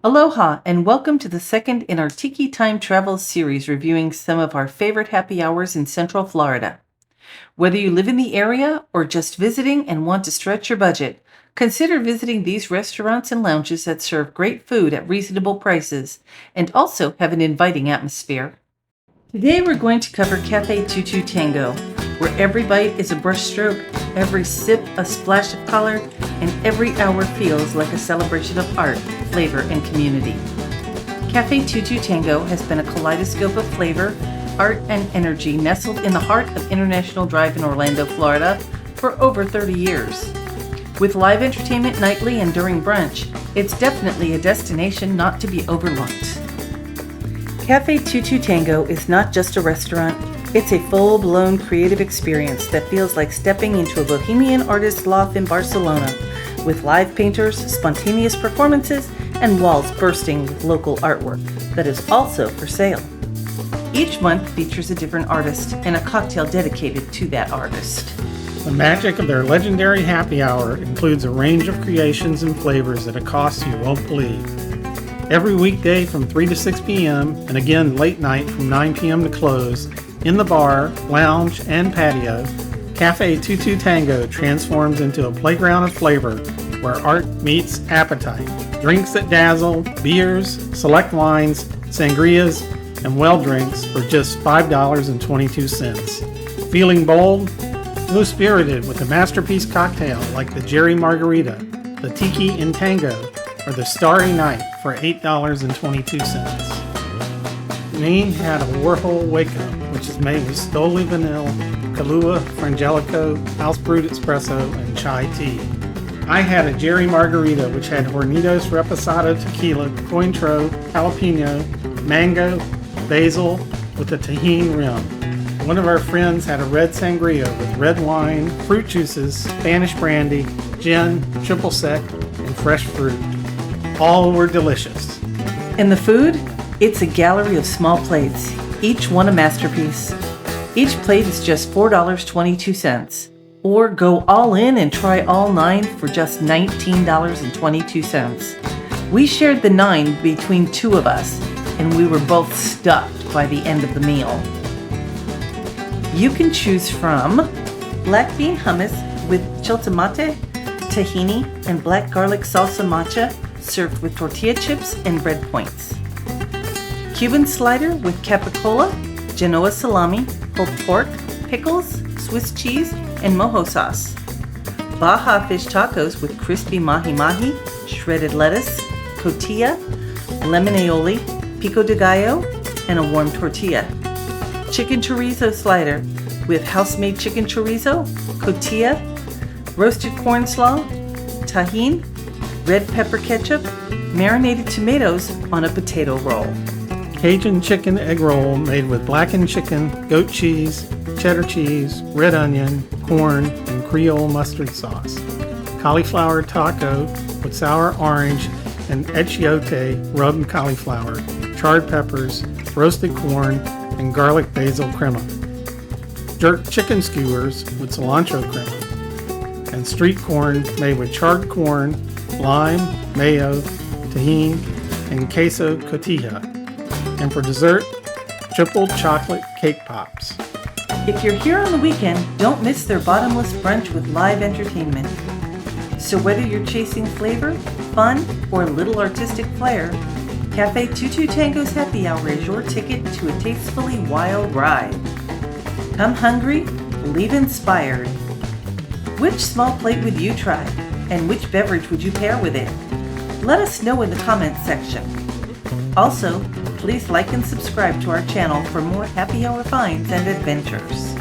Aloha, and welcome to the second in our Tiki Time Travels series reviewing some of our favorite happy hours in Central Florida. Whether you live in the area or just visiting and want to stretch your budget, consider visiting these restaurants and lounges that serve great food at reasonable prices and also have an inviting atmosphere. Today we're going to cover Café Tu Tu Tango, where every bite is a brushstroke, every sip a splash of color, and every hour feels like a celebration of art, flavor, and community. Café Tu Tu Tango has been a kaleidoscope of flavor, art, and energy nestled in the heart of International Drive in Orlando, Florida for over 30 years. With live entertainment nightly and during brunch, it's definitely a destination not to be overlooked. Café Tu Tu Tango is not just a restaurant, it's a full-blown creative experience that feels like stepping into a bohemian artist's loft in Barcelona, with live painters, spontaneous performances, and walls bursting with local artwork that is also for sale. Each month features a different artist and a cocktail dedicated to that artist. The magic of their legendary happy hour includes a range of creations and flavors at a cost you won't believe. Every weekday from 3 to 6 p.m. and again late night from 9 p.m. to close, in the bar, lounge, and patio, Café Tu Tu Tango transforms into a playground of flavor where art meets appetite. Drinks that dazzle, beers, select wines, sangrias, and well drinks for just $5.22. Feeling bold? Go spirited with a masterpiece cocktail like the Jerry Margarita, the Tiki in Tango, or the Starry Night for $8.22. Maine had a Warhol Wake Up, which is made with Stoli Vanilla, Kahlua, Frangelico, House Brewed Espresso, and Chai Tea. I had a Jerry Margarita, which had Hornitos Reposado Tequila, Cointreau, Jalapeno, Mango, Basil, with a tahini rim. One of our friends had a red sangria with red wine, fruit juices, Spanish brandy, gin, triple sec, and fresh fruit. All were delicious. And the food? It's a gallery of small plates, each one a masterpiece. Each plate is just $4.22. Or go all in and try all 9 for just $19.22. We shared the 9 between 2 of us, and we were both stuffed by the end of the meal. You can choose from black bean hummus with chiltemate, tahini, and black garlic salsa matcha served with tortilla chips and bread points. Cuban slider with capicola, Genoa salami, pulled pork, pickles, Swiss cheese, and mojo sauce. Baja fish tacos with crispy mahi-mahi, shredded lettuce, cotija, lemon aioli, pico de gallo, and a warm tortilla. Chicken chorizo slider with house-made chicken chorizo, cotija, roasted corn slaw, tahine, red pepper ketchup, marinated tomatoes on a potato roll. Cajun chicken egg roll made with blackened chicken, goat cheese, cheddar cheese, red onion, corn, and Creole mustard sauce. Cauliflower taco with sour orange and achiote rubbed cauliflower, charred peppers, roasted corn, and garlic basil crema. Jerk chicken skewers with cilantro crema. And street corn made with charred corn, lime, mayo, tahini, and queso cotija. And for dessert, triple chocolate cake pops. If you're here on the weekend, don't miss their bottomless brunch with live entertainment. So whether you're chasing flavor, fun, or a little artistic flair, Café Tu Tu Tango's happy hour is your ticket to a tastefully wild ride. Come hungry, leave inspired. Which small plate would you try? And which beverage would you pair with it? Let us know in the comments section. Also, please like and subscribe to our channel for more happy hour finds and adventures.